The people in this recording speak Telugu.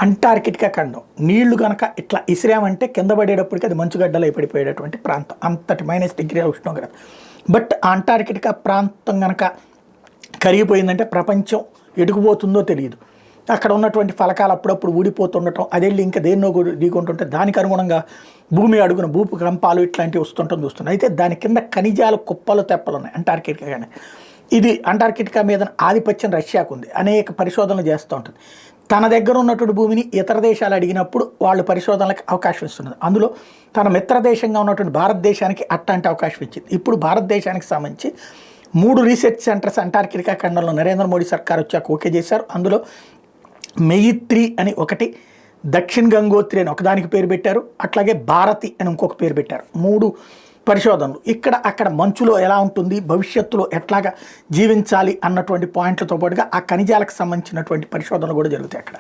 అంటార్కిటికా ఖండం నీళ్లు కనుక ఇట్లా ఇసిరామంటే కింద పడేటప్పటికి అది మంచుగడ్డలు పడిపోయేటటువంటి ప్రాంతం, అంతటి -డిగ్రీ ఉష్ణోగ్రత. బట్ ఆ అంటార్కిటికా ప్రాంతం కనుక కరిగిపోయిందంటే ప్రపంచం ఎటుకుపోతుందో తెలియదు. అక్కడ ఉన్నటువంటి ఫలకాలు అప్పుడప్పుడు ఊడిపోతుండటం, అదెళ్ళి ఇంకా దేన్నో ఢీకొంటుంటే దానికి అనుగుణంగా భూమి అడుగున భూకంపాలు ఇట్లాంటివి వస్తుంటాం చూస్తున్నాం. అయితే దాని కింద ఖనిజాలు కుప్పలు తెప్పలు ఉన్నాయి అంటార్కిటికా కానీ. ఇది అంటార్కిటికా మీద ఆధిపత్యం రష్యాకు ఉంది, అనేక పరిశోధనలు చేస్తూ ఉంటుంది. తన దగ్గర ఉన్నటువంటి భూమిని ఇతర దేశాలు అడిగినప్పుడు వాళ్ళు పరిశోధనలకు అవకాశం ఇస్తున్నారు. అందులో తన మిత్ర దేశంగా ఉన్నటువంటి భారతదేశానికి అట్లాంటి అవకాశం ఇచ్చింది. ఇప్పుడు భారతదేశానికి సంబంధించి 3 రీసెర్చ్ సెంటర్స్ అంటార్కిటికా ఖండంలో నరేంద్ర మోడీ సర్కార్ వచ్చాక ఓకే చేశారు. అందులో మెయిత్రి అని ఒకటి, దక్షిణ్ గంగోత్రి అని ఒకదానికి పేరు పెట్టారు, అట్లాగే భారతి అని ఇంకొక పేరు పెట్టారు. 3 పరిశోధనలు ఇక్కడ అక్కడ మంచులో ఎలా ఉంటుంది, భవిష్యత్తులో ఎట్లాగా జీవించాలి అన్నటువంటి పాయింట్లతో పాటుగా ఆ ఖనిజాలకు సంబంధించినటువంటి పరిశోధనలు కూడా జరుగుతాయి అక్కడ.